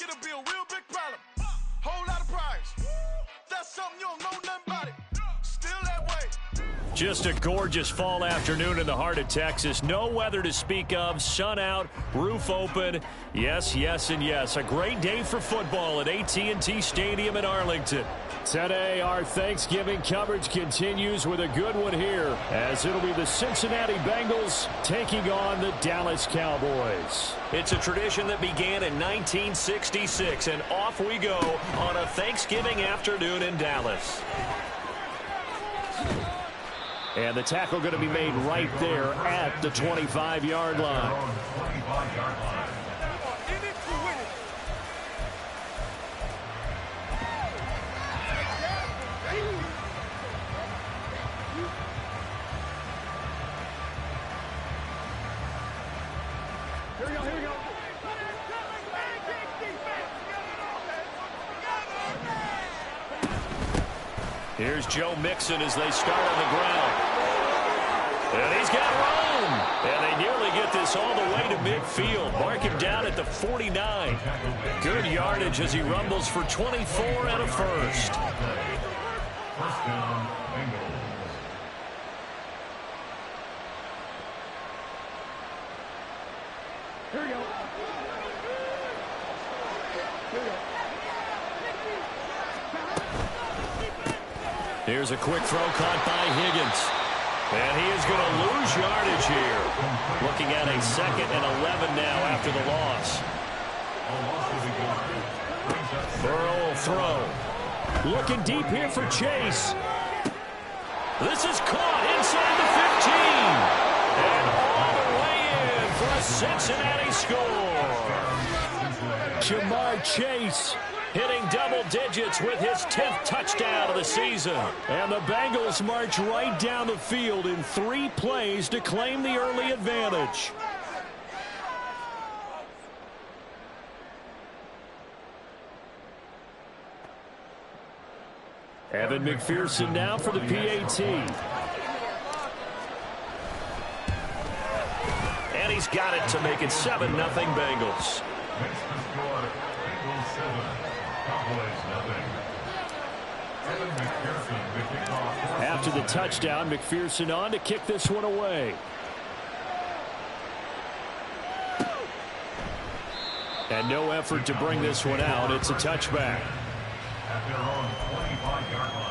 it'll be a real big problem. Whole lot of prize. That's something you don't know nothing about it. Still that way. Just a gorgeous fall afternoon in the heart of Texas. No weather to speak of. Sun out, roof open. Yes, yes, and yes. A great day for football at AT&T Stadium in Arlington. Today, our Thanksgiving coverage continues with a good one here, as it'll be the Cincinnati Bengals taking on the Dallas Cowboys. It's a tradition that began in 1966, and off we go on a Thanksgiving afternoon in Dallas. And the tackle going to be made right there at the 25-yard line. Here we go. Here's Joe Mixon as they start on the ground. And he's got room. And they nearly get this all the way to midfield. Mark him down at the 49. Good yardage as he rumbles for 24 and a first. First down, Bengals. Here we go. Here's a quick throw caught by Higgins. And he is going to lose yardage here. Looking at a 2nd and 11 now after the loss. Burrow will throw. Looking deep here for Chase. This is caught inside the 15. And all the way in for a Cincinnati score. Jamar Chase hitting double digits with his 10th touchdown of the season. And the Bengals march right down the field in 3 plays to claim the early advantage. Evan McPherson now for the PAT. And he's got it to make it 7-0 Bengals. After the touchdown, McPherson on to kick this one away. And no effort to bring this one out. It's a touchback. At their own 25-yard line.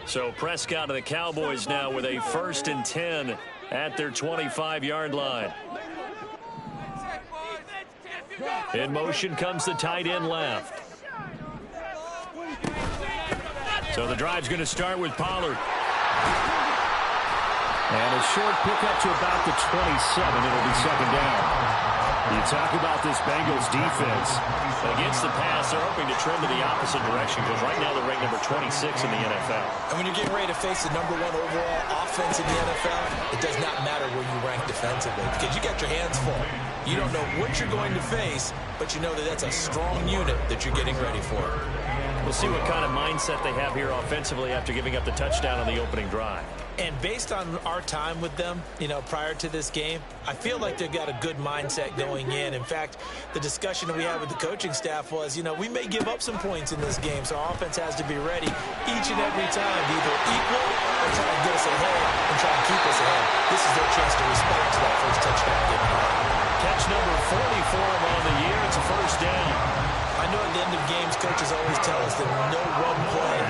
So Prescott and the Cowboys now with a 1st and 10 at their 25-yard line. In motion comes the tight end left. So the drive's going to start with Pollard. And a short pickup to about the 27. It'll be 2nd down. You talk about this Bengals defense. Against the pass, they're hoping to trend to the opposite direction because right now they're ranked number 26 in the NFL. And when you're getting ready to face the #1 overall offense in the NFL, it does not matter where you rank defensively because you got your hands full. You don't know what you're going to face, but you know that that's a strong unit that you're getting ready for. We'll see what kind of mindset they have here offensively after giving up the touchdown on the opening drive. And based on our time with them, prior to this game, I feel like they've got a good mindset going in. In fact, the discussion that we had with the coaching staff was, we may give up some points in this game, so our offense has to be ready each and every time to either equal or try to get us ahead and try to keep us ahead. This is their chance to respond to that first touchdown given up. Catch number 40 for him on the year. It's a 1st down. I know at the end of games, coaches always tell us that no one play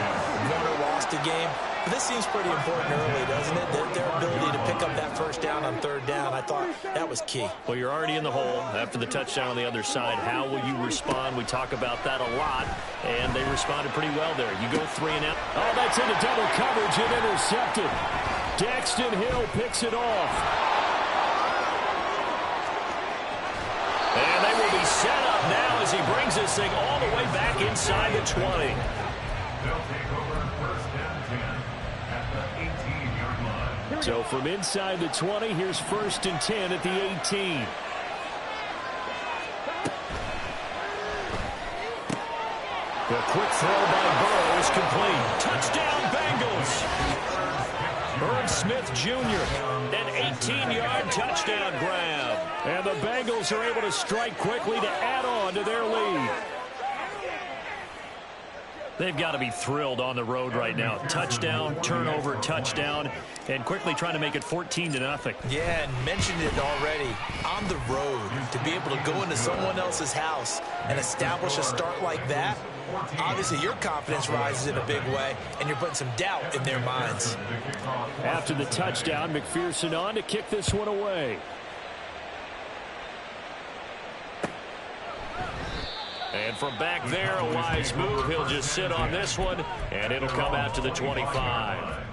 won or lost a game. But this seems pretty important early, doesn't it? Their ability to pick up that 1st down on 3rd down, I thought that was key. Well, you're already in the hole after the touchdown on the other side. How will you respond? We talk about that a lot, and they responded pretty well there. You go 3 and out. Oh, that's into double coverage and intercepted. Daxton Hill picks it off. And they will be set up now as he brings this thing all the way back inside the 20. They'll take over 1st and 10 at the 18-yard line. So from inside the 20, here's 1st and 10 at the 18. The quick throw by Burrow is complete. Touchdown, Bengals. Herb Smith Jr., an 18-yard touchdown grab. And the Bengals are able to strike quickly to add on to their lead. They've got to be thrilled on the road right now. Touchdown, turnover, touchdown, and quickly trying to make it 14-0. Yeah, and mentioned it already. On the road, to be able to go into someone else's house and establish a start like that, obviously your confidence rises in a big way, and you're putting some doubt in their minds. After the touchdown, McPherson on to kick this one away. And from back there, a wise move. He'll just sit on this one, and it'll come out to the 25.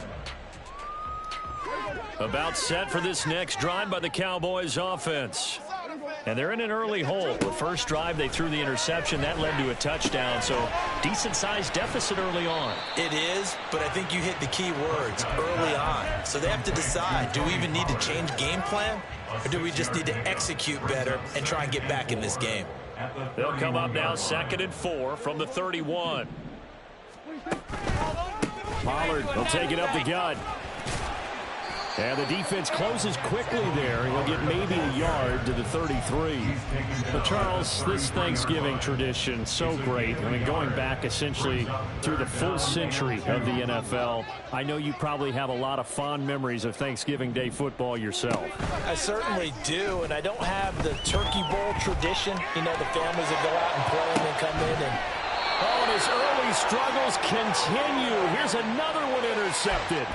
About set for this next drive by the Cowboys offense. And they're in an early hole. The first drive, they threw the interception. That led to a touchdown, so decent-sized deficit early on. It is, but I think you hit the key words, early on. So they have to decide, do we even need to change game plan, or do we just need to execute better and try and get back in this game? They'll come up now 2nd and 4 from the 31. Pollard will take it up the gut. And the defense closes quickly there. He'll get maybe a yard to the 33. But, Charles, this Thanksgiving tradition, so great. I mean, going back essentially through the full century of the NFL, I know you probably have a lot of fond memories of Thanksgiving Day football yourself. I certainly do, and I don't have the Turkey Bowl tradition. You know, the families that go out and play and then come in and... Oh, and his early struggles continue. Here's another one intercepted.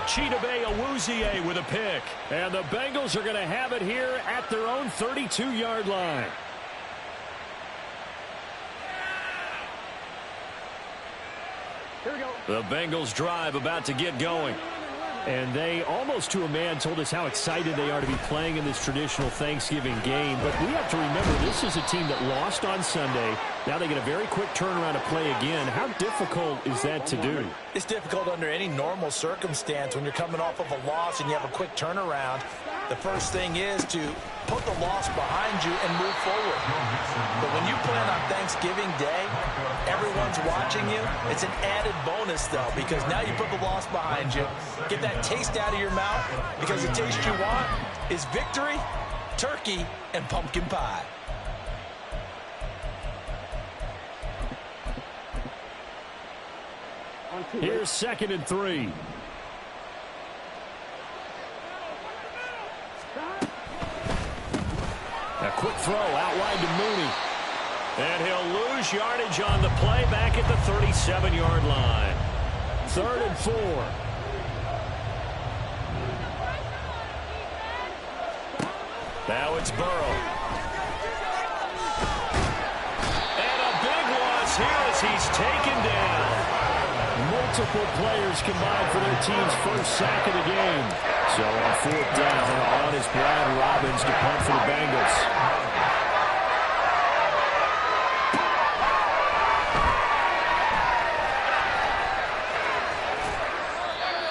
Chidobe Awuzie with a pick. And the Bengals are going to have it here at their own 32-yard line. Here we go. The Bengals drive about to get going. And they, almost to a man, told us how excited they are to be playing in this traditional Thanksgiving game. But we have to remember, this is a team that lost on Sunday. Now they get a very quick turnaround to play again. How difficult is that to do? It's difficult under any normal circumstance when you're coming off of a loss and you have a quick turnaround. The first thing is to put the loss behind you and move forward. But when you plan on Thanksgiving Day, everyone's watching you. It's an added bonus, though, because now you put the loss behind you. Get that taste out of your mouth, because the taste you want is victory, turkey, and pumpkin pie. Here's 2nd and 3. A quick throw out wide to Mooney. And he'll lose yardage on the play back at the 37-yard line. 3rd and 4. Now it's Burrow. And a big loss here as he's taken down. Multiple players combined for their team's first sack of the game. So on 4th down, on is Brad Robbins to punt for the Bengals.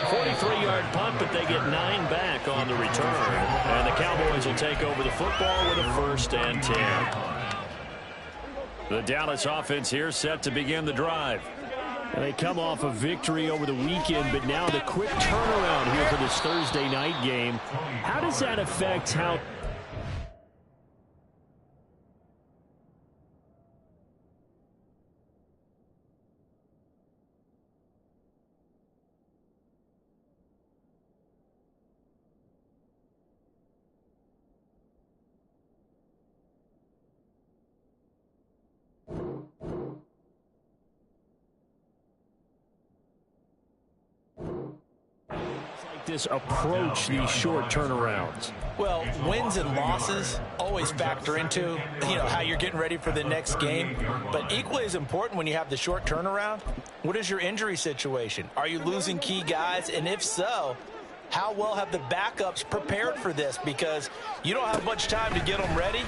43-yard punt, but they get 9 back on the return. And the Cowboys will take over the football with a 1st and 10. The Dallas offense here set to begin the drive. And they come off a victory over the weekend, but now the quick turnaround here for this Thursday night game. How does that affect how... this approach these short turnarounds? Well, wins and losses always factor into, how you're getting ready for the next game. But equally as important when you have the short turnaround, what is your injury situation? Are you losing key guys? And if so, how well have the backups prepared for this? Because you don't have much time to get them ready.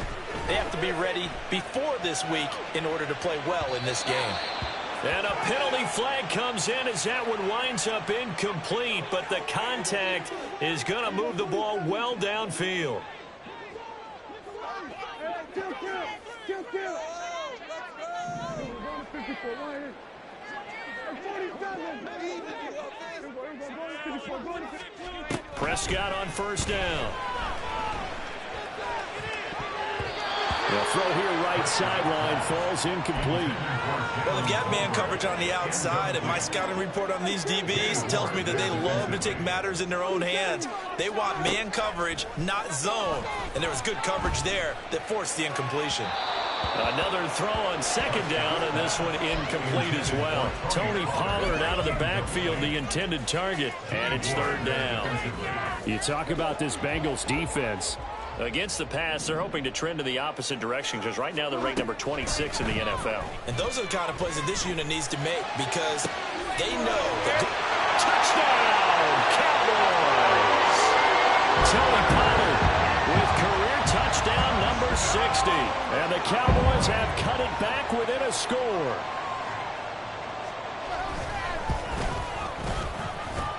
They have to be ready before this week in order to play well in this game. And a penalty flag comes in as that one winds up incomplete, but the contact is going to move the ball well downfield. Prescott on first down. The throw here right sideline falls incomplete. Well, they've got man coverage on the outside, and my scouting report on these DBs tells me that they love to take matters in their own hands. They want man coverage, not zone. And there was good coverage there that forced the incompletion. Another throw on second down, and this one incomplete as well. Tony Pollard out of the backfield, the intended target, and it's third down. You talk about this Bengals defense. Against the pass, they're hoping to trend in the opposite direction because right now they're ranked number 26 in the NFL. And those are the kind of plays that this unit needs to make because they know that... Touchdown, Cowboys! Tony Pollard with career touchdown number 60. And the Cowboys have cut it back within a score.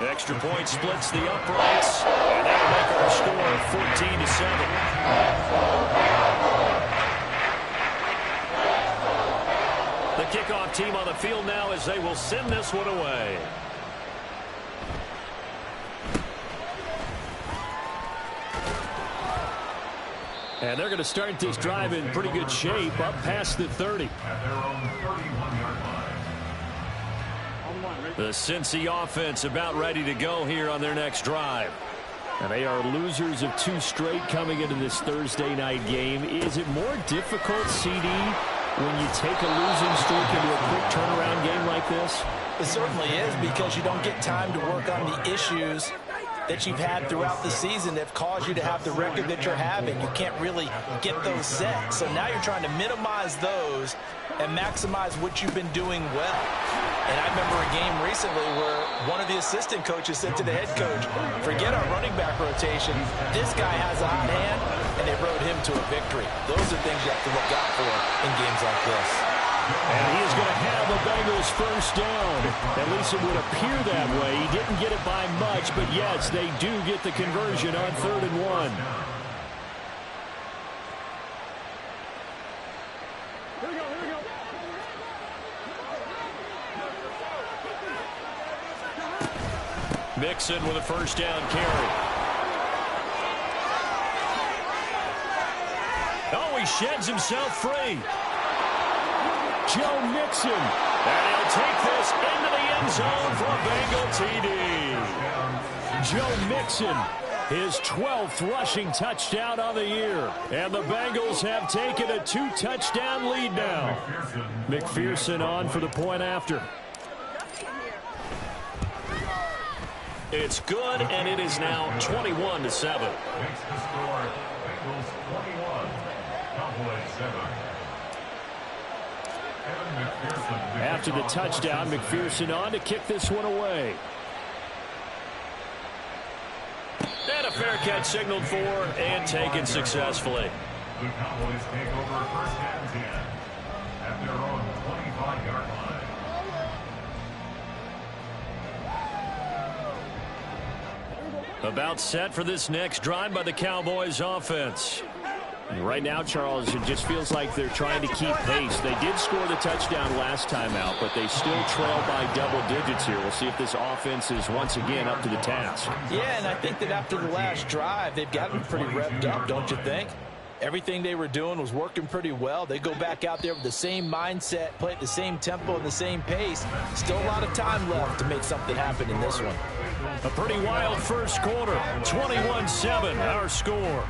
Extra point splits the uprights, and that'll make our score 14-7. The kickoff team on the field now as they will send this one away. And they're going to start this drive in pretty good shape, up past the 30. At their own 31-yard line. The Cincy offense about ready to go here on their next drive. And they are losers of 2 straight coming into this Thursday night game. Is it more difficult, CD, when you take a losing streak into a quick turnaround game like this? It certainly is because you don't get time to work on the issues that you've had throughout the season that have caused you to have the record that you're having. You can't really get those set. So now you're trying to minimize those and maximize what you've been doing well. And I remember a game recently where one of the assistant coaches said to the head coach, forget our running back rotation. This guy has a hot hand, and they rode him to a victory. Those are things you have to look out for in games like this. And he is going to have the Bengals first down. At least it would appear that way. He didn't get it by much, but yes, they do get the conversion on 3rd and 1. Mixon with a first down carry. Oh, he sheds himself free. Joe Mixon. And he'll take this into the end zone for a Bengal TD. Joe Mixon, his 12th rushing touchdown on the year. And the Bengals have taken a 2-touchdown lead now. McPherson on for the point after. It's good, and it is now 21-7. Makes the score Bengals 21, Cowboys 7. After the touchdown, McPherson on to kick this one away. And a fair catch signaled for and taken successfully. The Cowboys take over 1st and 10 at their own 25-yard line. About set for this next drive by the Cowboys offense. And right now, Charles, it just feels like they're trying to keep pace. They did score the touchdown last time out, but they still trail by double digits here. We'll see if this offense is once again up to the task. Yeah, and I think that after the last drive, they've gotten pretty revved up, don't you think? Everything they were doing was working pretty well. They go back out there with the same mindset, play at the same tempo and the same pace. Still a lot of time left to make something happen in this one. A pretty wild first quarter. 21-7, our score.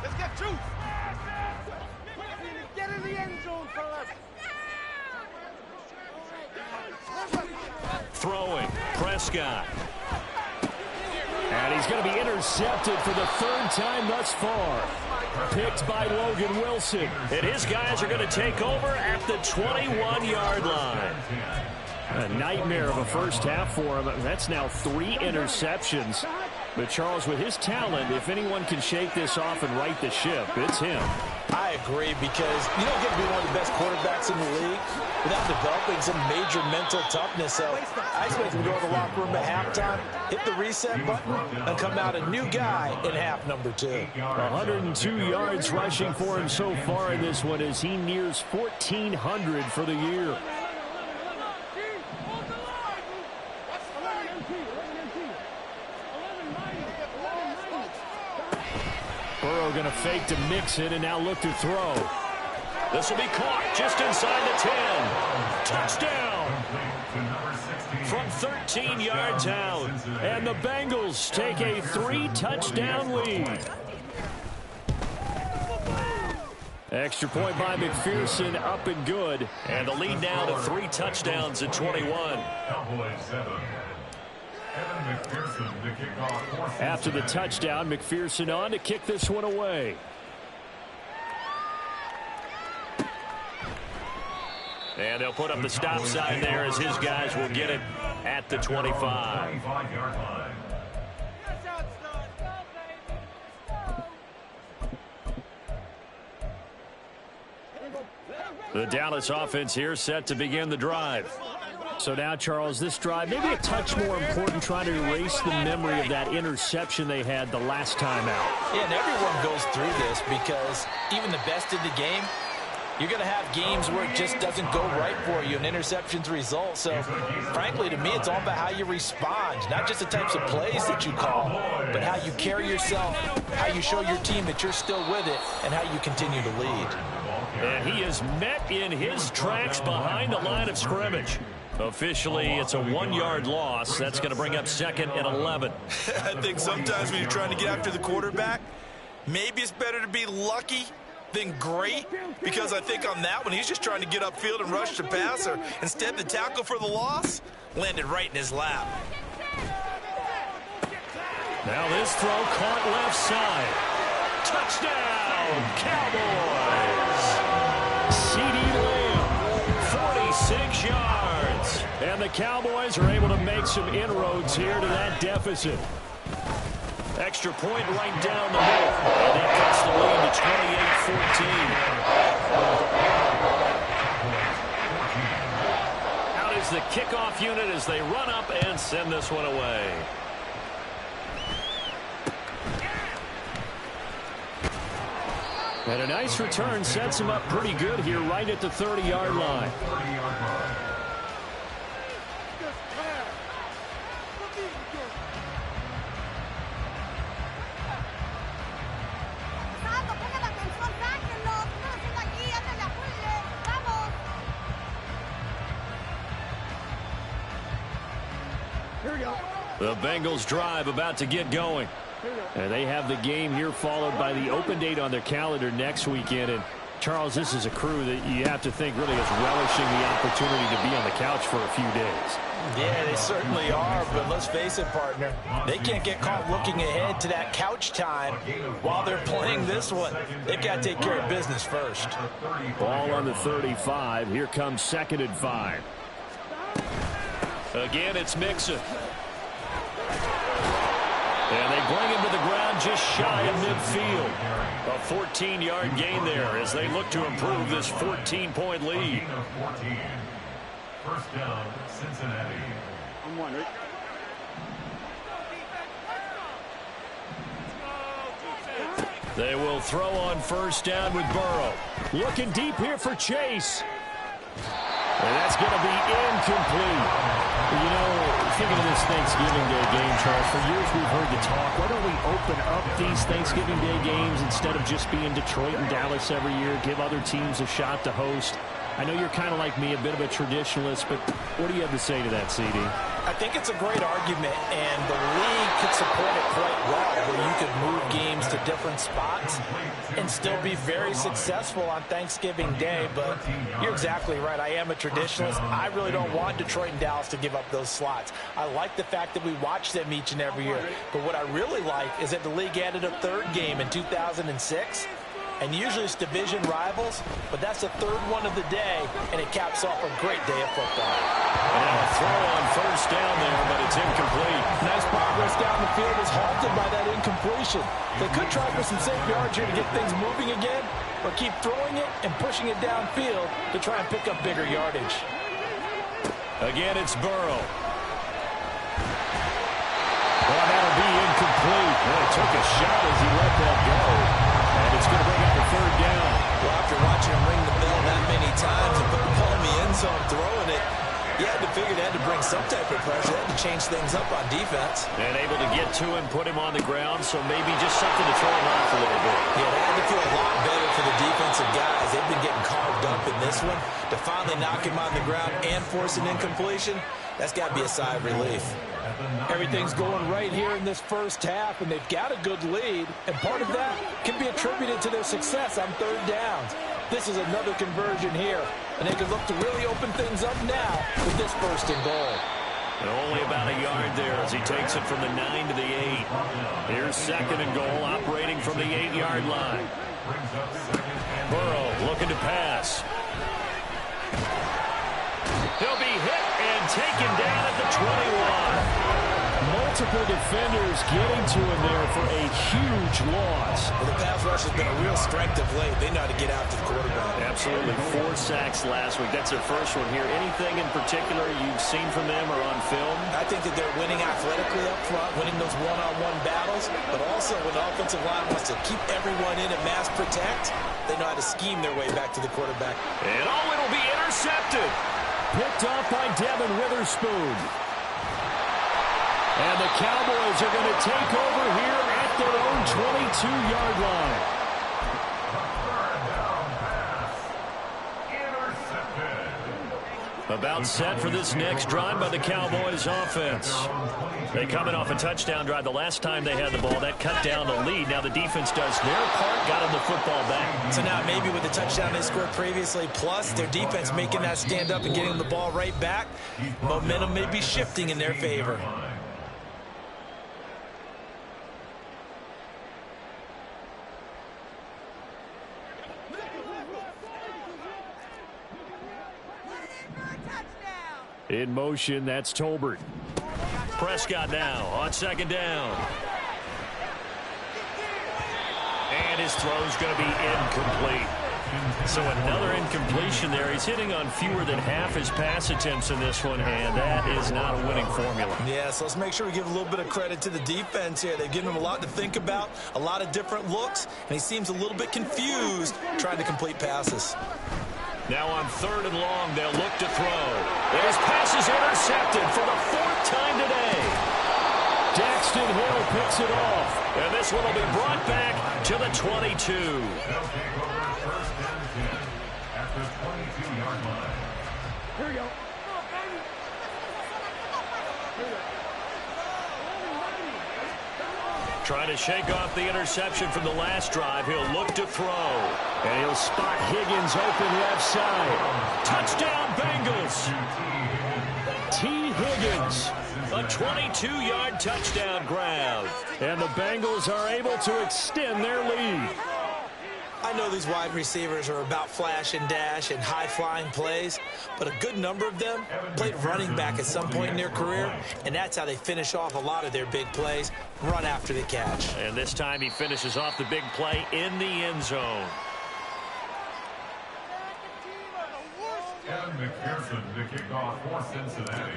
Let's get two. Get in the end zone, fellas. Throwing, Prescott. And he's going to be intercepted for the 3rd time thus far. Picked by Logan Wilson. And his guys are going to take over at the 21-yard line. A nightmare of a first half for him. That's now 3 interceptions. But Charles, with his talent, if anyone can shake this off and right the ship, it's him. I agree, because you don't get to be one of the best quarterbacks in the league without developing some major mental toughness. So I expect him to go to the locker room at halftime, hit the reset button, and come out a new guy in half number 2. 102 yards rushing for him so far in this one as he nears 1,400 for the year. Burrow going to fake to Mixon and now look to throw. This will be caught just inside the 10. Touchdown! From 13 yards out. And the Bengals take a 3-touchdown lead. Extra point by McPherson, up and good. And the lead now to 3 touchdowns at 21. Cowboys 7. Evan McPherson to kick off. After the touchdown, McPherson on to kick this one away. And they'll put up the stop sign there as his guys will get it at the 25. 25-yard line. The Dallas offense here set to begin the drive. So now, Charles, this drive maybe a touch more important, trying to erase the memory of that interception they had the last time out. Yeah, and everyone goes through this, because even the best in the game, you're going to have games where it just doesn't go right for you, and interceptions result. So, frankly, to me, it's all about how you respond, not just the types of plays that you call, but how you carry yourself, how you show your team that you're still with it, and how you continue to lead. And he is met in his tracks behind the line of scrimmage. Officially, it's a 1-yard loss. That's going to bring up 2nd and 11. I think sometimes when you're trying to get after the quarterback, maybe it's better to be lucky than great, because I think on that one, he's just trying to get upfield and rush the passer. Instead, the tackle for the loss landed right in his lap. Now this throw caught left side. Touchdown, Cowboys! CeeDee Lamb, 46 yards. And the Cowboys are able to make some inroads here to that deficit. Extra point right down the middle. And that cuts the lead to 28-14. Out is the kickoff unit as they run up and send this one away. And a nice return sets him up pretty good here right at the 30-yard line. The Bengals drive about to get going. And they have the game here followed by the open date on their calendar next weekend. And, Charles, this is a crew that you have to think really is relishing the opportunity to be on the couch for a few days. Yeah, they certainly are, but let's face it, partner. They can't get caught looking ahead to that couch time while they're playing this one. They've got to take care of business first. Ball on the 35. Here comes 2nd and 5. Again, it's Mixon. And they bring him to the ground just shy of midfield. A 14-yard gain there as they look to improve this 14-point lead. First down, Cincinnati. They will throw on first down with Burrow. Looking deep here for Chase. And that's going to be incomplete. You know, thinking of this Thanksgiving Day game, Charles, for years we've heard the talk, why don't we open up these Thanksgiving Day games instead of just being Detroit and Dallas every year, give other teams a shot to host? I know you're kind of like me, a bit of a traditionalist, but what do you have to say to that, CD? I think it's a great argument, and the league could support it quite well, where you could move games to different spots and still be very successful on Thanksgiving Day. But you're exactly right. I am a traditionalist. I really don't want Detroit and Dallas to give up those slots. I like the fact that we watch them each and every year. But what I really like is that the league added a 3rd game in 2006. And usually it's division rivals, but that's the 3rd one of the day, and it caps off a great day of football. And a throw on first down there, but it's incomplete. Nice progress down the field is halted by that incompletion. They could try for some safe yards here to get things moving again, or keep throwing it and pushing it downfield to try and pick up bigger yardage. Again, it's Burrow. Well, that'll be incomplete. Well, he took a shot as he let that go. And it's going to bring up a third down. Well, after watching him ring the bell that many times and put the ball in the end zone throwing it, you had to figure they had to bring some type of pressure. They had to change things up on defense. And able to get to him, put him on the ground, so maybe just something to throw him off a little bit. Yeah, they had to feel a lot better for the defensive guys. They've been getting carved up in this one. To finally knock him on the ground and force an incompletion, that's got to be a sigh of relief. Everything's going right here in this first half, and they've got a good lead, and part of that can be attributed to their success on third downs. This is another conversion here, and they can look to really open things up now with this first and goal. And only about a yard there as he takes it from the 9 to the 8. Here's second and goal, operating from the 8-yard line. Burrow looking to pass. He'll be hit and taken down at the 21. Multiple defenders getting to him there for a huge loss. Well, the pass rush has been a real strength of late. They know how to get after the quarterback. Absolutely. 4 sacks last week. That's their first one here. Anything in particular you've seen from them or on film? I think that they're winning athletically up front, winning those one-on-one battles, but also when the offensive line wants to keep everyone in and mass protect, they know how to scheme their way back to the quarterback. And it'll be intercepted. Picked off by Devin Witherspoon. And the Cowboys are going to take over here at their own 22-yard line. About set for this next drive by the Cowboys offense. They coming off a touchdown drive the last time they had the ball. That cut down the lead. Now the defense does their part, got them the football back. So now maybe with the touchdown they scored previously, plus their defense making that stand up and getting the ball right back, momentum may be shifting in their favor. In motion, that's Tolbert. Prescott now on second down. And his throw's going to be incomplete. So another incompletion there. He's hitting on fewer than half his pass attempts in this one, and that is not a winning formula. Yeah, so let's make sure we give a little bit of credit to the defense here. They've given him a lot to think about, a lot of different looks, and he seems a little bit confused trying to complete passes. Now on third and long, they'll look to throw. And his pass is intercepted for the 4th time today. Daxton Hill picks it off. And this one will be brought back to the 22. They'll take over first and 10 at the 22-yard line. Here we go. Trying to shake off the interception from the last drive. He'll look to throw. And he'll spot Higgins open left side. Touchdown, Bengals. T. Higgins. A 22-yard touchdown grab. And the Bengals are able to extend their lead. I know these wide receivers are about flash and dash and high-flying plays, but a good number of them played running back at some point in their career, and that's how they finish off a lot of their big plays, run after the catch. And this time he finishes off the big play in the end zone. Evan McPherson to kick off for Cincinnati.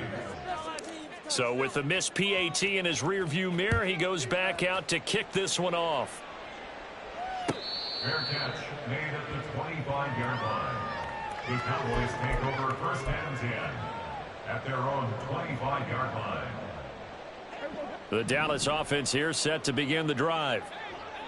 So with the missed PAT in his rearview mirror, he goes back out to kick this one off. Fair catch made at the 25-yard line. The Cowboys take over first and 10 at their own 25-yard line. The Dallas offense here set to begin the drive.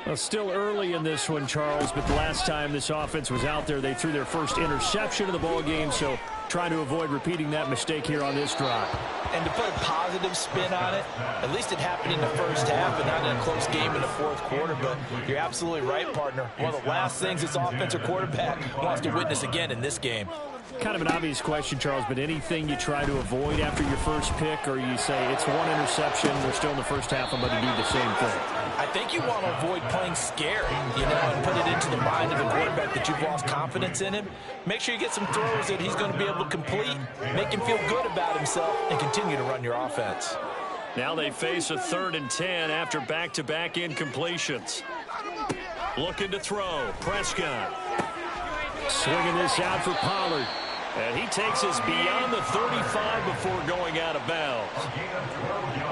Well, still early in this one, Charles, but the last time this offense was out there, they threw their first interception of the ball game, so trying to avoid repeating that mistake here on this drive. And to put a positive spin on it, at least it happened in the first half and not in a close game in the fourth quarter, but you're absolutely right, partner. One of the last things this offensive quarterback wants to witness again in this game. Kind of an obvious question, Charles, but anything you try to avoid after your first pick, or you say it's one interception, we're still in the first half, I'm going to do the same thing? I think you want to avoid playing scary, and put it into the mind of the quarterback that you've lost confidence in him. Make sure you get some throws that he's going to be able to complete, make him feel good about himself, and continue to run your offense. Now they face a 3rd and 10 after back-to-back incompletions. Looking to throw. Prescott. Swinging this out for Pollard. And he takes us beyond the 35 before going out of bounds.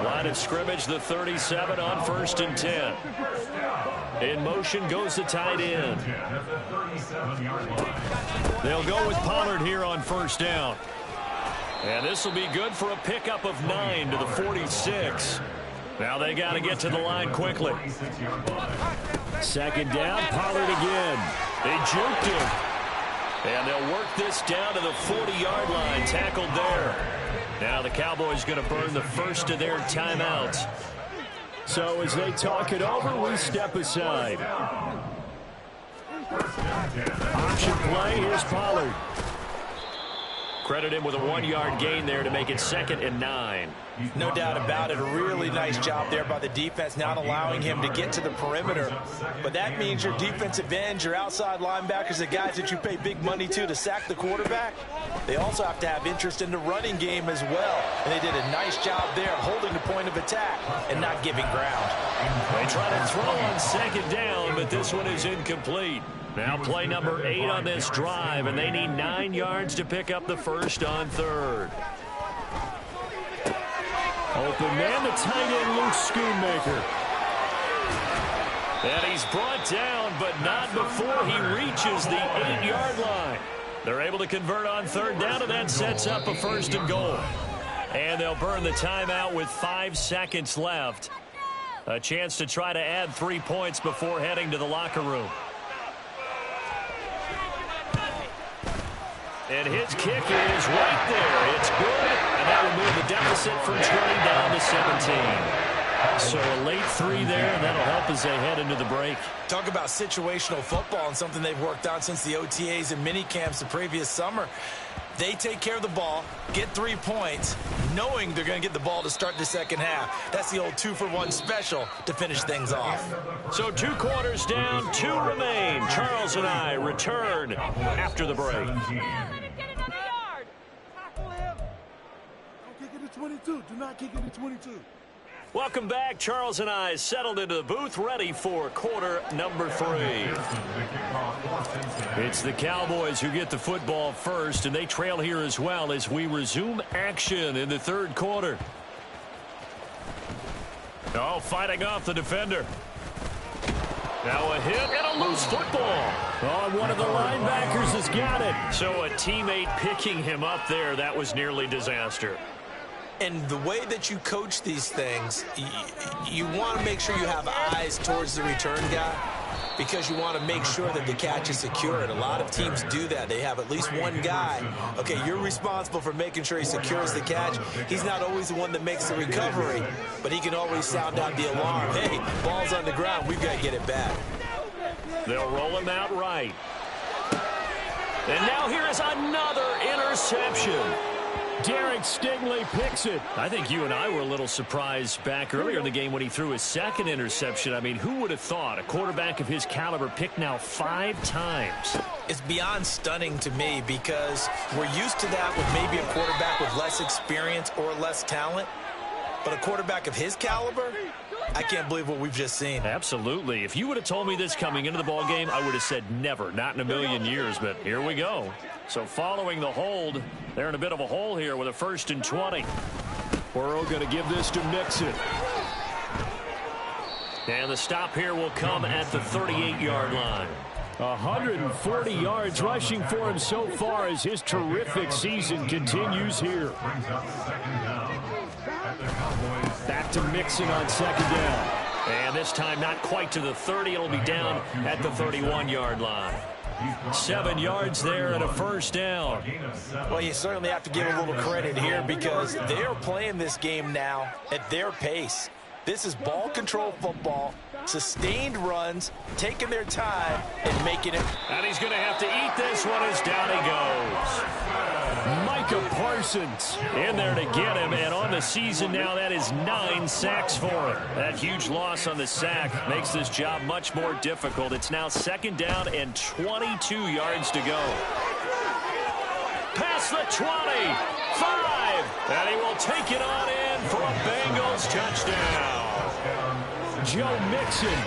Line of scrimmage, the 37 on 1st and 10. In motion goes the tight end. They'll go with Pollard here on 1st down. And this will be good for a pickup of 9 to the 46. Now they got to get to the line quickly. 2nd down, Pollard again. They juked him. And they'll work this down to the 40-yard line, tackled there. Now the Cowboys going to burn the first of their timeouts. So as they talk it over, we step aside. Option play, here's Pollard. Credit him with a 1-yard gain there to make it 2nd and 9. No doubt about it. A really nice job there by the defense, not allowing him to get to the perimeter. But that means your defensive ends, your outside linebackers, the guys that you pay big money to sack the quarterback, they also have to have interest in the running game as well. And they did a nice job there of holding the point of attack and not giving ground. They try to throw on 2nd down, but this one is incomplete. Now play number 8 on this drive, and they need 9 yards to pick up the first on 3rd. Open man, the tight end, Luke Schoonmaker. And he's brought down, but not before he reaches the 8-yard line. They're able to convert on 3rd down, and that sets up a 1st and goal. And they'll burn the timeout with 5 seconds left. A chance to try to add 3 points before heading to the locker room. And his kick is right there. It's good, and that will move the deficit from 20 down to 17. So a late 3 there, and that'll help as they head into the break. Talk about situational football and something they've worked on since the OTAs and mini camps the previous summer. They take care of the ball, get 3 points, knowing they're going to get the ball to start the second half. That's the old 2-for-1 special to finish things off. So 2 quarters down, 2 remain. Charles and I return after the break. Get another yard. Tackle him. Don't kick it to 22. Do not kick it to 22. Welcome back. Charles and I settled into the booth, ready for quarter number 3. It's the Cowboys who get the football first, and they trail here as well as we resume action in the 3rd quarter. Oh, fighting off the defender. Now a hit and a loose football. Oh, one of the linebackers has got it. So a teammate picking him up there, that was nearly disaster. And the way that you coach these things, you want to make sure you have eyes towards the return guy because you want to make sure that the catch is secured. A lot of teams do that. They have at least one guy. Okay, you're responsible for making sure he secures the catch. He's not always the one that makes the recovery, but he can always sound out the alarm. Hey, ball's on the ground. We've got to get it back. They'll roll him out right. And now here is another interception. Derek Stingley picks it. I think you and I were a little surprised back earlier in the game when he threw his 2nd interception. I mean, who would have thought a quarterback of his caliber picked now 5 times? It's beyond stunning to me because we're used to that with maybe a quarterback with less experience or less talent. But a quarterback of his caliber, I can't believe what we've just seen. Absolutely. If you would have told me this coming into the ballgame, I would have said never, not in a million years. But here we go. So following the hold, they're in a bit of a hole here with a 1st and 20. Burrow going to give this to Mixon. And the stop here will come at the 38-yard line. 140 yards rushing for him so far as his terrific season continues here. Back to Mixon on 2nd down. And this time not quite to the 30. It'll be down at the 31-yard line. 7 yards there and a 1st down. Well, you certainly have to give a little credit here because they are playing this game now at their pace. This is ball control football, sustained runs, taking their time and making it. And he's going to have to eat this one as down he goes. Micah Parsons in there to get him, and on the season now, that is 9 sacks for him. That huge loss on the sack makes this job much more difficult. It's now 2nd down and 22 yards to go. Past the 20, 5, and he will take it on in for a Bengals touchdown. Joe Mixon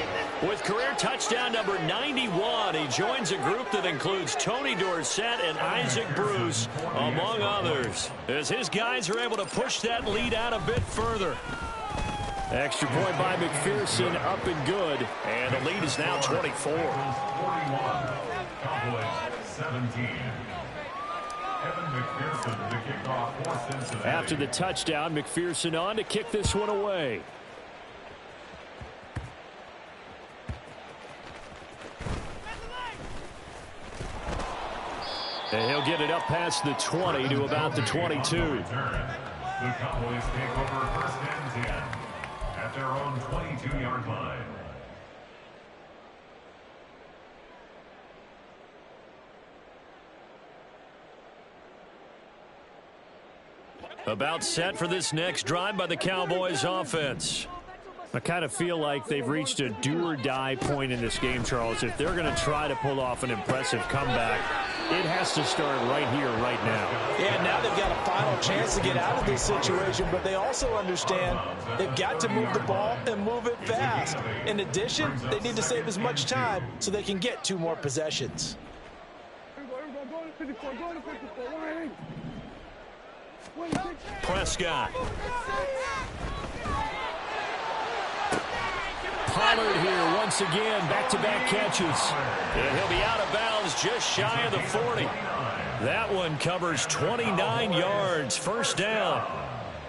With career touchdown number 91, he joins a group that includes Tony Dorsett and Isaac Bruce, among others, as his guys are able to push that lead out a bit further. Extra point by McPherson, up and good, and the lead is now 24. 41, Cowboys 17. Evan McPherson to kick off for Cincinnati. After the touchdown, McPherson on to kick this one away. And he'll get it up past the 20 to about the 22. The Cowboys take over first and 10 at their own 22-yard line. About set for this next drive by the Cowboys offense. I kind of feel like they've reached a do-or-die point in this game, Charles. If they're going to try to pull off an impressive comeback, it has to start right here, right now. Yeah, now they've got a final chance to get out of this situation, but they also understand they've got to move the ball and move it fast. In addition, they need to save as much time so they can get 2 more possessions. Prescott. Pollard here once again, back-to-back catches. And he'll be out of bounds just shy of the 40. That one covers 29 yards, first down.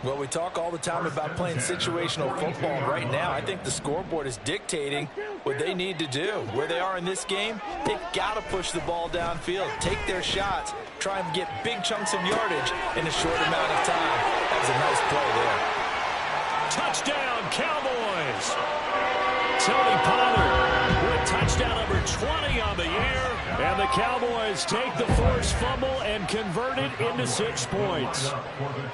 Well, we talk all the time about playing situational football. Right now, I think the scoreboard is dictating what they need to do. Where they are in this game, they've got to push the ball downfield, take their shots, try and get big chunks of yardage in a short amount of time. That was a nice play there. Touchdown, Cowboys! Tony Pollard with touchdown number 20 on the year. And the Cowboys take the forced fumble and convert it into 6 points.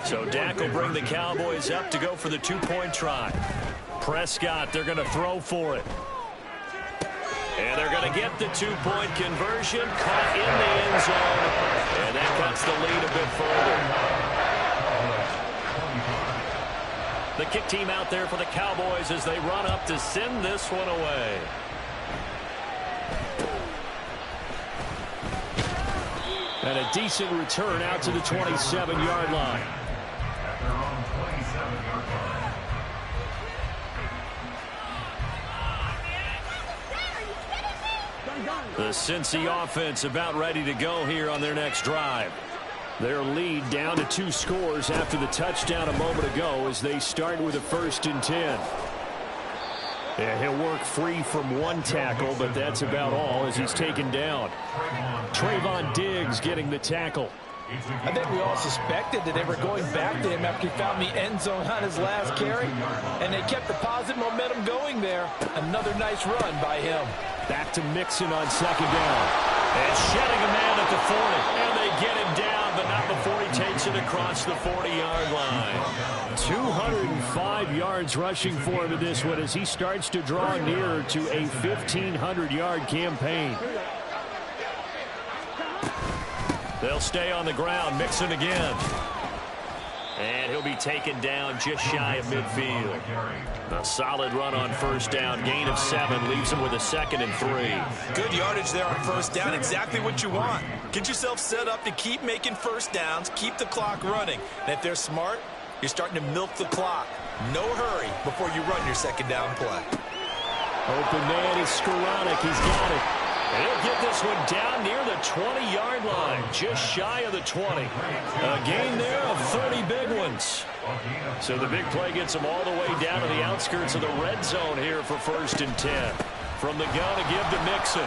So Dak will bring the Cowboys up to go for the 2-point try. Prescott, they're going to throw for it. And they're going to get the 2-point conversion, caught in the end zone. And that cuts the lead a bit further. The kick team out there for the Cowboys as they run up to send this one away. And a decent return out to the 27-yard line. At their own 27-yard line. The Cincy offense about ready to go here on their next drive. Their lead down to 2 scores after the touchdown a moment ago as they start with a 1st and 10. Yeah, he'll work free from 1 tackle, but that's about all as he's taken down. Trayvon Diggs getting the tackle. I think we all suspected that they were going back to him after he found the end zone on his last carry, and they kept the positive momentum going there. Another nice run by him. Back to Mixon on 2nd down. And shedding a man at the 40. And they get him down, but not before he takes it across the 40-yard line. 205 yards rushing for him in this one as he starts to draw nearer to a 1,500-yard campaign. They'll stay on the ground. Mixon again. And he'll be taken down just shy of midfield. A solid run on 1st down. Gain of 7 leaves him with a 2nd and 3. Good yardage there on 1st down. Exactly what you want. Get yourself set up to keep making 1st downs. Keep the clock running. And if they're smart, you're starting to milk the clock. No hurry before you run your 2nd down play. Open man is Skoranek. He's got it. And he'll get this one down near the 20-yard line, just shy of the 20. A gain there of 30 big ones. So the big play gets him all the way down to the outskirts of the red zone here for 1st and 10. From the gun to give to Mixon.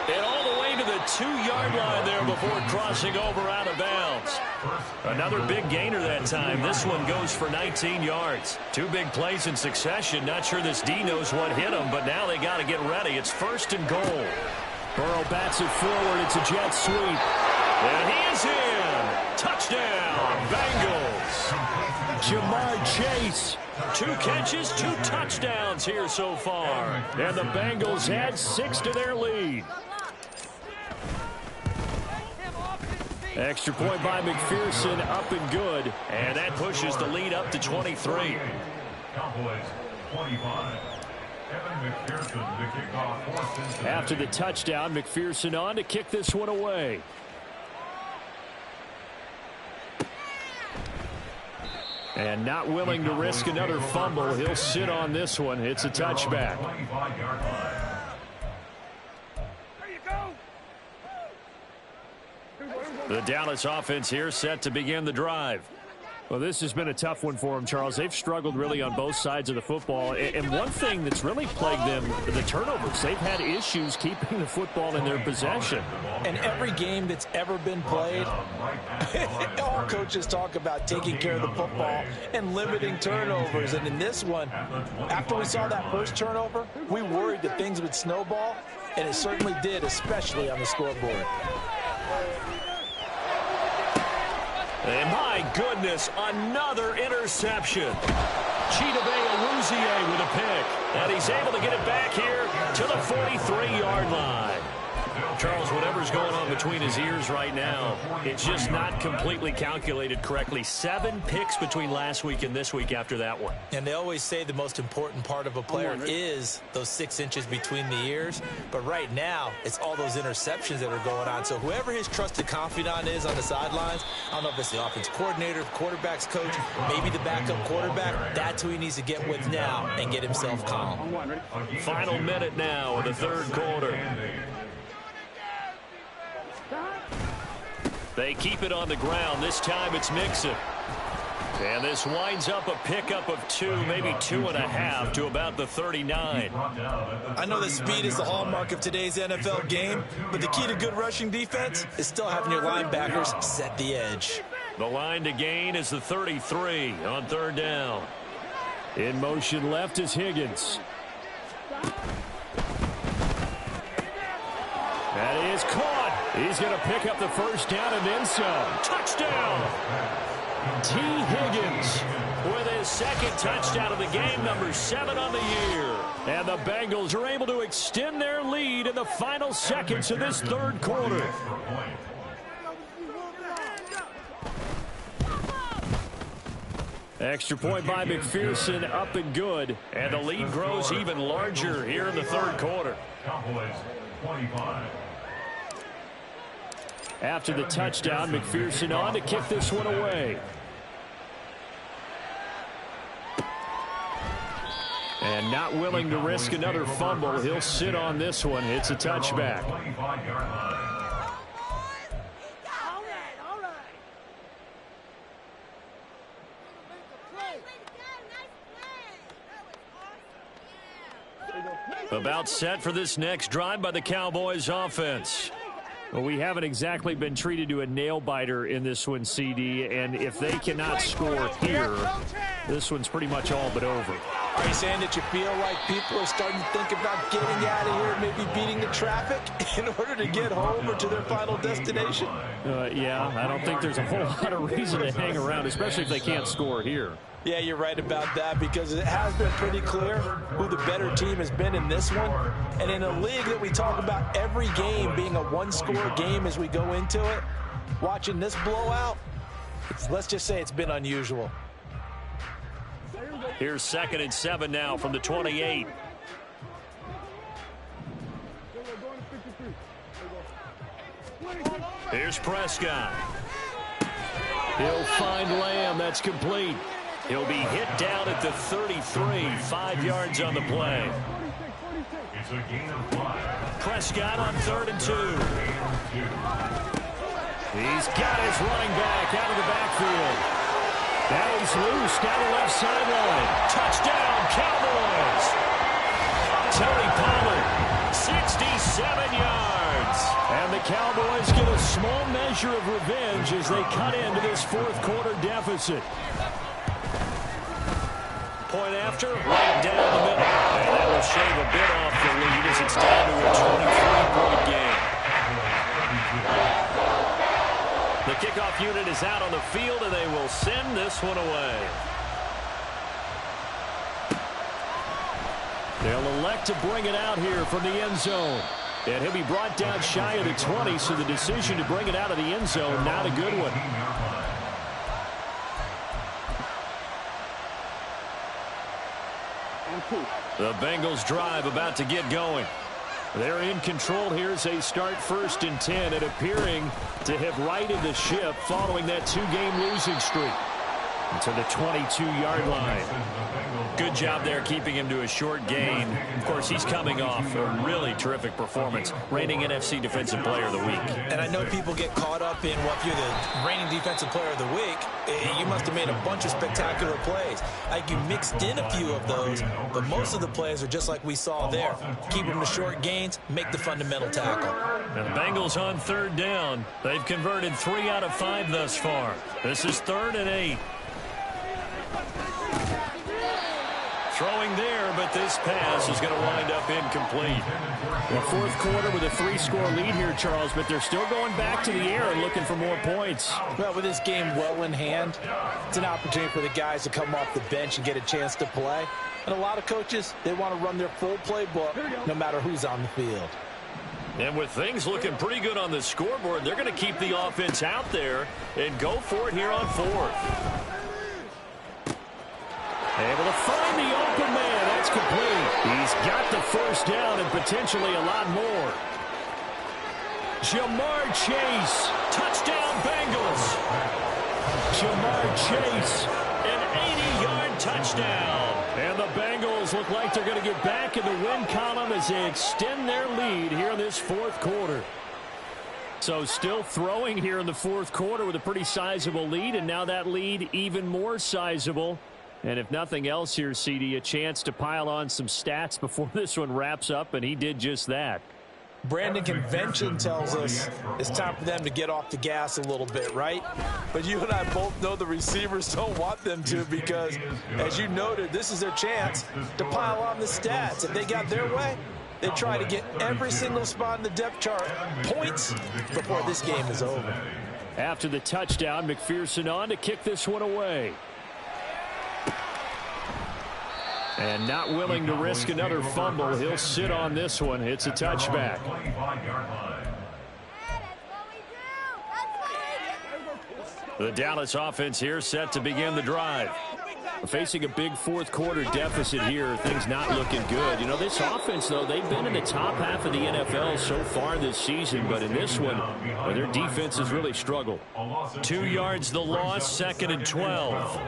And all the way to the 2-yard line there before crossing over out of bounds. Another big gainer that time. This one goes for 19 yards. 2 big plays in succession. Not sure this D knows what hit him, but now they got to get ready. It's 1st and goal. Burrow bats it forward. It's a jet sweep. And he is in. Touchdown, Bengals. Jamar Chase. 2 catches, 2 touchdowns here so far. And the Bengals add 6 to their lead. Extra point by McPherson, up and good. And that pushes the lead up to 23. Cowboys 25. Evan McPherson, the kickoff for Cincinnati. After the touchdown, McPherson on to kick this one away. And not willing to risk another fumble. He'll sit on this one. It's a touchback. 25-yard line. The Dallas offense here set to begin the drive. Well, this has been a tough one for them, Charles. They've struggled really on both sides of the football. And one thing that's really plagued them, the turnovers. They've had issues keeping the football in their possession. And every game that's ever been played, all coaches talk about taking care of the football and limiting turnovers. And in this one, after we saw that first turnover, we worried that things would snowball, and it certainly did, especially on the scoreboard. And my goodness, another interception. Chidobe Awuzie with a pick. And he's able to get it back here to the 43-yard line. Charles, whatever's going on between his ears right now, it's just not completely calculated correctly. 7 picks between last week and this week after that one. And they always say the most important part of a player is those 6 inches between the ears. But right now, it's all those interceptions that are going on. So whoever his trusted confidant is on the sidelines, I don't know if it's the offense coordinator, quarterback's coach, maybe the backup quarterback, that's who he needs to get with now and get himself calm. Final minute now of the third quarter. They keep it on the ground. This time it's Mixon. And this winds up a pickup of 2, maybe 2.5 to about the 39. I know that speed is the hallmark of today's NFL game, but the key to good rushing defense is still having your linebackers set the edge. The line to gain is the 33 on third down. In motion left is Higgins. That is caught. He's going to pick up the first down and then some. Touchdown! T. Higgins with his second touchdown of the game, number 7 on the year. And the Bengals are able to extend their lead in the final seconds of this third quarter. Extra point by McPherson, up and good. And the lead grows even larger here in the third quarter. Cowboys 25. After the touchdown, McPherson on to kick this one away. And not willing to risk another fumble. He'll sit on this one. It's a touchback. 25-yard line. About set for this next drive by the Cowboys offense. Well, we haven't exactly been treated to a nail-biter in this one, CD, and if they cannot score here, this one's pretty much all but over. Are you saying that you feel like people are starting to think about getting out of here, maybe beating the traffic in order to get home or to their final destination? Yeah, I don't think there's a whole lot of reason to hang around, especially if they can't score here. Yeah, you're right about that, because it has been pretty clear who the better team has been in this one. And in a league that we talk about every game being a one-score game as we go into it, watching this blowout, let's just say it's been unusual. Here's 2nd and 7 now from the 28. Here's Prescott. He'll find Lamb. That's complete. He'll be hit down at the 33, 5 yards on the play. It's a gain of 5. Prescott on 3rd and 2. He's got his running back out of the backfield. Now he's loose down the left sideline. Touchdown, Cowboys. Tony Pollard, 67 yards. And the Cowboys get a small measure of revenge as they cut into this fourth quarter deficit. Point after, right down the middle. And that will shave a bit off the lead as it's down to a 23-point game. The kickoff unit is out on the field, and they will send this one away. They'll elect to bring it out here from the end zone. And he'll be brought down shy of the 20, so the decision to bring it out of the end zone, not a good one. The Bengals drive about to get going. They're in control here as they start 1st and 10 and appearing to have righted the ship following that 2-game losing streak. To the 22-yard line. Good job there keeping him to a short gain. Of course, he's coming off a really terrific performance, reigning NFC Defensive Player of the Week. And I know people get caught up in, well, if you're the reigning Defensive Player of the Week, you must have made a bunch of spectacular plays. Like you mixed in a few of those, but most of the plays are just like we saw there. Keep them to short gains, make the fundamental tackle. And the Bengals on 3rd down. They've converted 3 out of 5 thus far. This is 3rd and 8. Throwing there, but this pass is going to wind up incomplete. The 4th quarter with a 3-score lead here, Charles, but they're still going back to the air and looking for more points. Well, with this game well in hand, it's an opportunity for the guys to come off the bench and get a chance to play. And a lot of coaches, they want to run their full playbook no matter who's on the field. And with things looking pretty good on the scoreboard, they're going to keep the offense out there and go for it here on 4th. Able to find the open man. That's complete. He's got the 1st down and potentially a lot more. Ja'Marr Chase. Touchdown Bengals. Ja'Marr Chase. An 80-yard touchdown. And the Bengals look like they're going to get back in the win column as they extend their lead here in this 4th quarter. So still throwing here in the 4th quarter with a pretty sizable lead, and now that lead even more sizable. And if nothing else here, CD, a chance to pile on some stats before this one wraps up, and he did just that. Brandon, convention tells us it's time for them to get off the gas a little bit, right? But you and I both know the receivers don't want them to because, as you noted, this is their chance to pile on the stats. If they got their way, they try to get every single spot in the depth chart points before this game is over. After the touchdown, McPherson on to kick this one away. And not willing to risk another fumble. He'll sit on this one. It's a touchback. The Dallas offense here set to begin the drive. Facing a big 4th quarter deficit here. Things not looking good. You know, this offense, though, they've been in the top half of the NFL so far this season. But in this one, their defense has really struggled. 2 yards the loss, 2nd and 12.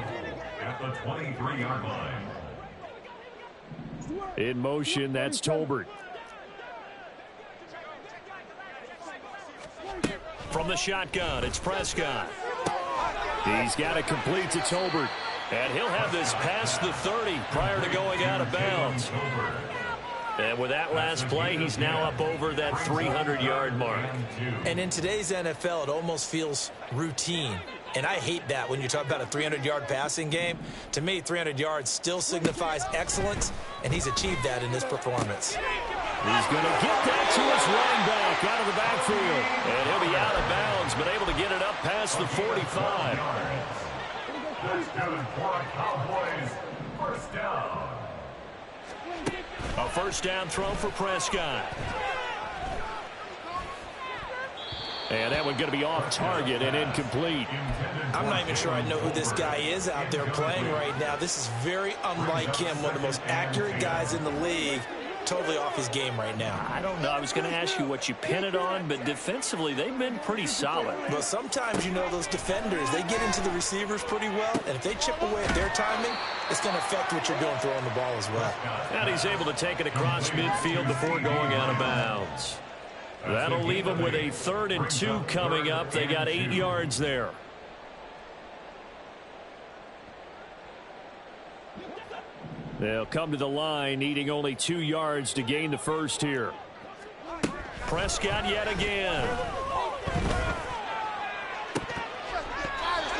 At the 23-yard line. In motion, that's Tolbert. From the shotgun, it's Prescott. He's got it complete to Tolbert. And he'll have this past the 30 prior to going out of bounds. And with that last play, he's now up over that 300-yard mark. And in today's NFL, it almost feels routine. And I hate that when you talk about a 300-yard passing game. To me, 300 yards still signifies excellence, and he's achieved that in this performance. He's going to get that to his running back out of the backfield. And he'll be out of bounds, but able to get it up past the 45. That's good for Cowboys. 1st down. A 1st down throw for Prescott. And that one going to be off target and incomplete. I'm not even sure I know who this guy is out there playing right now. This is very unlike him, one of the most accurate guys in the league. Totally off his game right now. I don't know. I was going to ask you what you pin it on, but defensively, they've been pretty solid. But sometimes, you know, those defenders, they get into the receivers pretty well, and if they chip away at their timing, it's going to affect what you're doing throwing the ball as well. And he's able to take it across midfield before going out of bounds. That'll leave them with a 3rd and 2 coming up. They got 8 yards there. They'll come to the line, needing only 2 yards to gain the 1st here. Prescott yet again.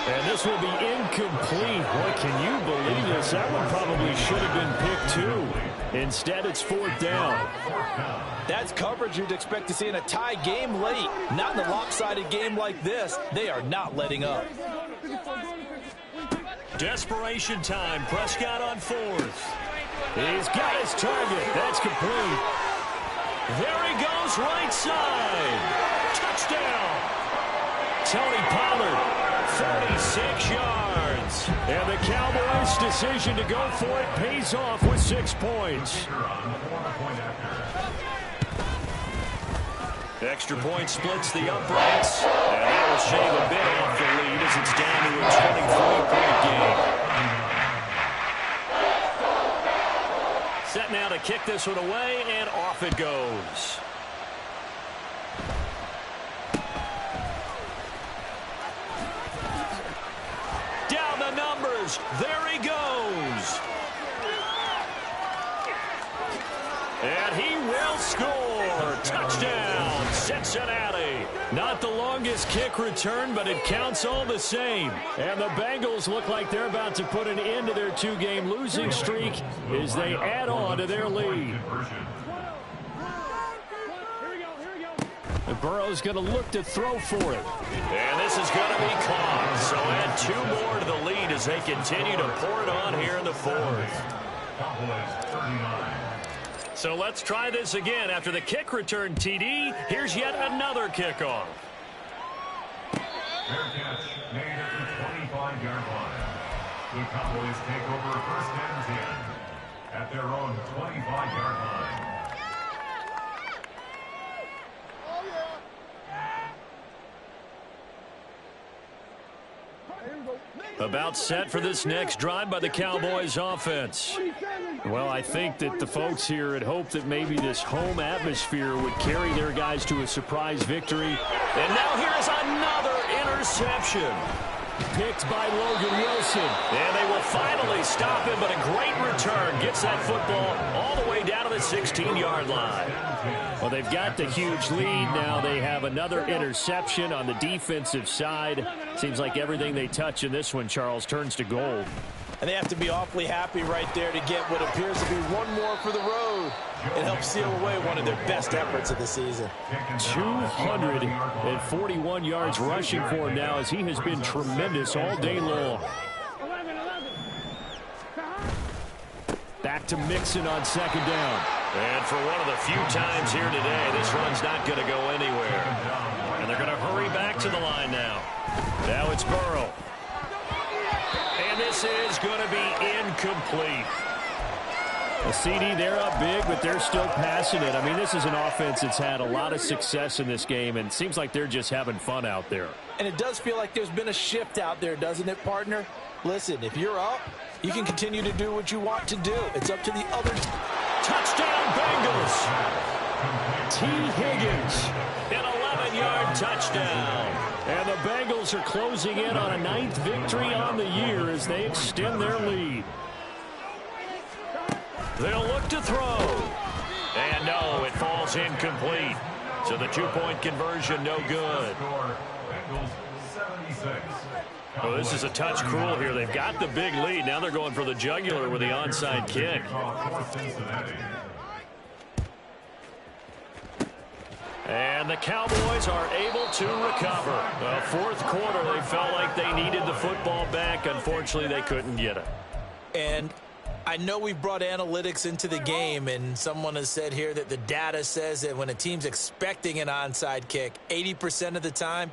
And this will be incomplete. Boy, can you believe this? That one probably should have been picked too. Instead, it's 4th down. That's coverage you'd expect to see in a tie game late. Not in a lopsided game like this. They are not letting up. Desperation time. Prescott on 4th. He's got his target. That's complete. There he goes, right side. Touchdown. Tony Pollard 46 yards. And the Cowboys' decision to go for it pays off with 6 points. Extra point splits the uprights. And that will shave a bit off the lead as it's down to a 23-point game. Set now to kick this one away, and off it goes. Down the numbers. There he goes. And he will score. Touchdown, Cincinnati. Not the longest kick return, but it counts all the same. And the Bengals look like they're about to put an end to their 2-game losing streak as they add on to their lead. And Burrow's going to look to throw for it. And this is going to be caught. So add 2 more to the lead as they continue to pour it on here in the 4th. So let's try this again. After the kick return TD, here's yet another kickoff. Fair catch made at the 25-yard line. The Cowboys take over 1st and 10 at their own 25-yard line. About set for this next drive by the Cowboys offense. Well, I think that the folks here had hoped that maybe this home atmosphere would carry their guys to a surprise victory. And now here's another interception. Picked by Logan Wilson. And they will finally stop him, but a great return gets that football all the way down to the 16-yard line. Well, they've got the huge lead. Now they have another interception on the defensive side. Seems like everything they touch in this one, Charles, turns to gold. And they have to be awfully happy right there to get what appears to be one more for the road. It helps seal away one of their best efforts of the season. 241 yards rushing for him now as he has been tremendous all day long. Back to Mixon on 2nd down. And for one of the few times here today, this run's not going to go anywhere. And they're going to hurry back to the line now. Now it's Burrow. And this is going to be incomplete. A CD, they're up big, but they're still passing it. I mean, this is an offense that's had a lot of success in this game, and it seems like they're just having fun out there. And it does feel like there's been a shift out there, doesn't it, partner? Listen, if you're up, you can continue to do what you want to do. It's up to the other team. Touchdown, Bengals. T. Higgins, an 11-yard touchdown. And the Bengals are closing in on a 9th victory on the year as they extend their lead. They'll look to throw. And no, it falls incomplete. So the 2-point conversion, no good. Well, this is a touch cruel here. They've got the big lead. Now they're going for the jugular with the onside kick. And the Cowboys are able to recover. The 4th quarter, they felt like they needed the football back. Unfortunately, they couldn't get it. And I know we brought analytics into the game, and someone has said here that the data says that when a team's expecting an onside kick, 80% of the time,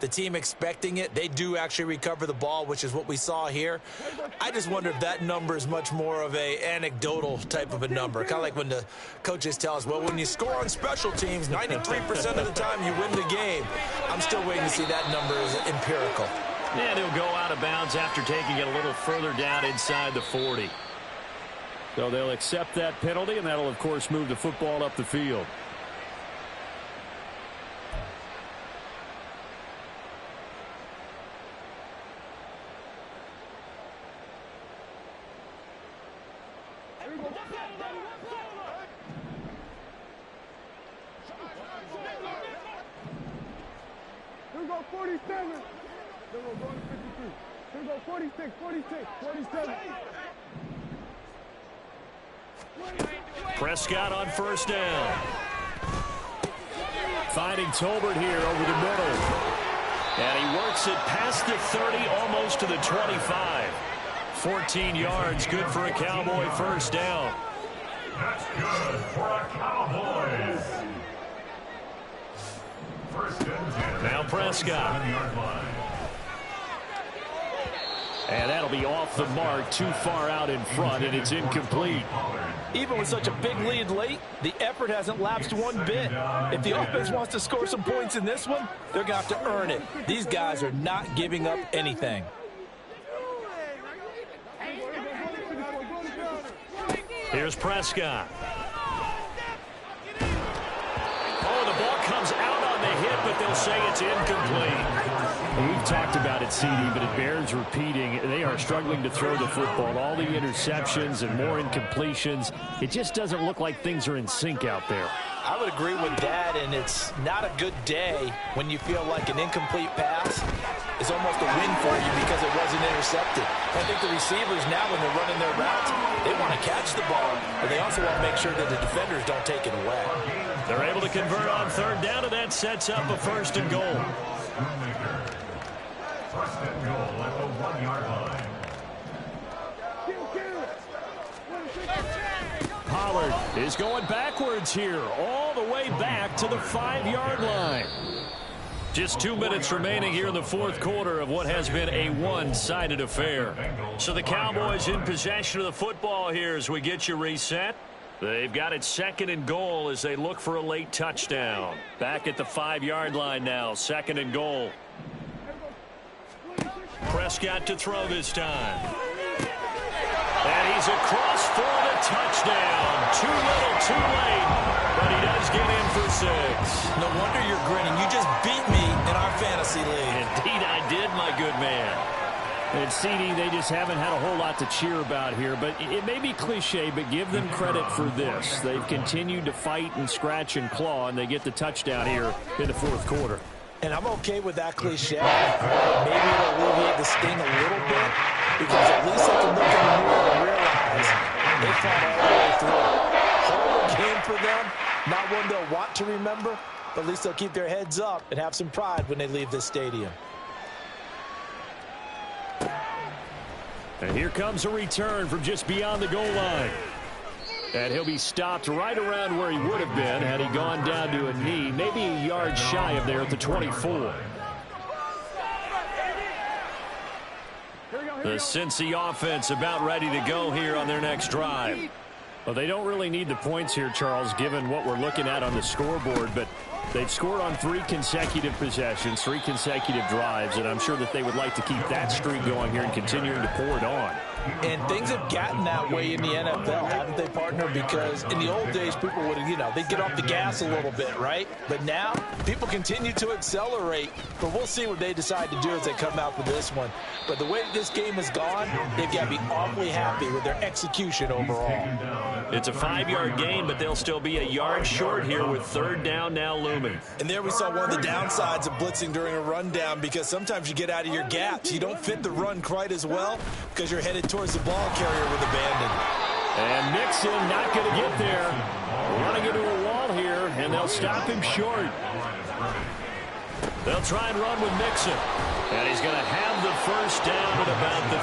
the team expecting it, they do actually recover the ball, which is what we saw here. I just wonder if that number is much more of a anecdotal type of a number. Kind of like when the coaches tell us, well, when you score on special teams, 93% of the time you win the game. I'm still waiting to see that number is empirical. And he'll go out of bounds after taking it a little further down inside the 40. So they'll accept that penalty, and that'll, of course, move the football up the field. Here we go, 47. Here we go, going to 53. Here we go, 46, 46, 47. Prescott on 1st down. Finding Tolbert here over the middle. And he works it past the 30, almost to the 25. 14 yards, good for a Cowboy 1st down. That's good for a Cowboys. 1st and 10. Now Prescott. And that'll be off the mark, too far out in front, and it's incomplete. Even with such a big lead late, the effort hasn't lapsed one bit. If the offense wants to score some points in this one, they're going to have to earn it. These guys are not giving up anything. Here's Prescott. Oh, the ball comes out on the hit, but they'll say it's incomplete. We've talked about it, CD, but it bears repeating. They are struggling to throw the football. All the interceptions and more incompletions. It just doesn't look like things are in sync out there. I would agree with that, and it's not a good day when you feel like an incomplete pass is almost a win for you because it wasn't intercepted. I think the receivers now, when they're running their routes, they want to catch the ball, but they also want to make sure that the defenders don't take it away. They're able to convert on third down, and that sets up a 1st and goal. First and goal at the 1-yard line. Pollard is going backwards here, all the way back to the 5-yard line. Just 2 minutes remaining here in the fourth quarter of what has been a one-sided affair. So the Cowboys in possession of the football here as we get you reset. They've got it 2nd and goal as they look for a late touchdown. Back at the 5-yard line now, 2nd and goal. Prescott to throw this time. And he's across for the touchdown. Too little, too late. But he does get in for 6. No wonder you're grinning. You just beat me in our fantasy league. Indeed I did, my good man. And CD, they just haven't had a whole lot to cheer about here. But it may be cliche, but give them credit for this. They've continued to fight and scratch and claw, and they get the touchdown here in the fourth quarter. And I'm okay with that cliche. Maybe it'll alleviate the sting a little bit, because at least they can look in the mirror and realize they fought all the way through. Horrible game for them. Not one they'll want to remember, but at least they'll keep their heads up and have some pride when they leave this stadium. And here comes a return from just beyond the goal line. And he'll be stopped right around where he would have been had he gone down to a knee, maybe a yard shy of there at the 24. The Cincy offense about ready to go here on their next drive. Well, they don't really need the points here, Charles, given what we're looking at on the scoreboard, but they've scored on 3 consecutive possessions, 3 consecutive drives, and I'm sure that they would like to keep that streak going here and continuing to pour it on. And things have gotten that way in the NFL, haven't they, partner? Because in the old days, people would, they'd get off the gas a little bit, right? But now, people continue to accelerate. But we'll see what they decide to do as they come out for this one. But the way this game has gone, they've got to be awfully happy with their execution overall. It's a 5-yard gain, but they'll still be a yard short here with third down now looming. And there we saw one of the downsides of blitzing during a rundown, because sometimes you get out of your gaps. You don't fit the run quite as well because you're headed towards the ball carrier with abandon. And Mixon not going to get there. Running into a wall here, and they'll stop him short. They'll try and run with Mixon. And he's going to have the first down at about the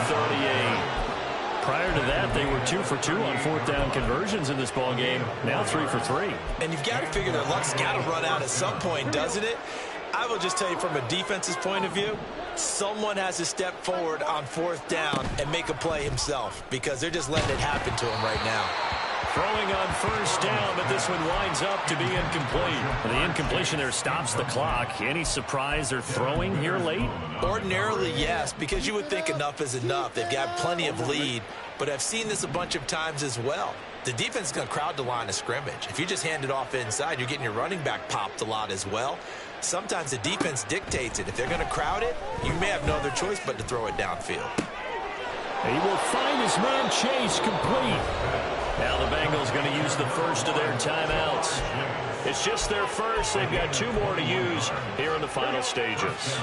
38. Prior to that, they were 2 for 2 on 4th down conversions in this ball game. Now 3 for 3. And you've got to figure their luck's got to run out at some point, doesn't it? I will just tell you from a defense's point of view, someone has to step forward on 4th down and make a play himself, because they're just letting it happen to him right now. Throwing on first down, but this one winds up to be incomplete. The incompletion there stops the clock. Any surprise they're throwing here late? Ordinarily, yes, because you would think enough is enough. They've got plenty of lead, but I've seen this a bunch of times as well. The defense is going to crowd the line of scrimmage. If you just hand it off inside, you're getting your running back popped a lot as well. Sometimes the defense dictates it. If they're going to crowd it, you may have no other choice but to throw it downfield. He will find his man Chase complete. Now the Bengals going to use the first of their timeouts. It's just their first. They've got 2 more to use here in the final stages.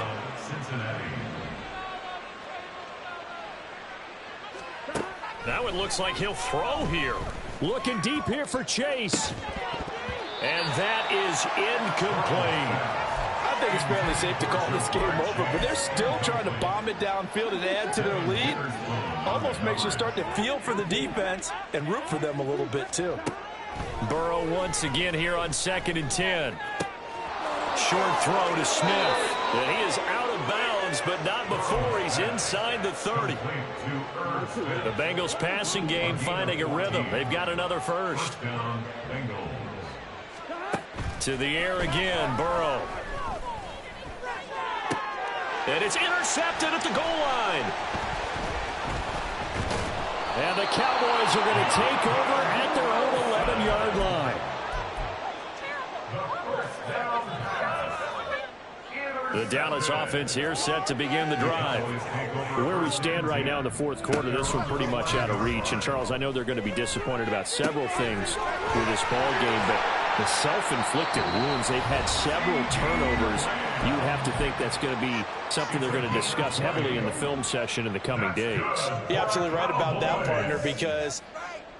Now it looks like he'll throw here. Looking deep here for Chase. And that is incomplete. I think it's fairly safe to call this game over, but they're still trying to bomb it downfield and add to their lead. Almost makes you start to feel for the defense and root for them a little bit, too. Burrow once again here on 2nd and 10. Short throw to Smith. And he is out of bounds downs, but not before he's inside the 30. The Bengals passing game finding a rhythm. They've got another first. To the air again, Burrow. And it's intercepted at the goal line. And the Cowboys are going to take over at their own 11-yard line. The Dallas offense here set to begin the drive. Where we stand right now in the fourth quarter, this one pretty much out of reach. And, Charles, I know they're going to be disappointed about several things with this ball game, but the self-inflicted wounds, they've had several turnovers. You would have to think that's going to be something they're going to discuss heavily in the film session in the coming days. You're absolutely right about that, partner, because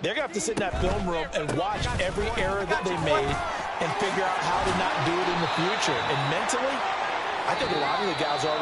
they're going to have to sit in that film room and watch every error that they made and figure out how to not do it in the future. And mentally, I think a lot of the guys are already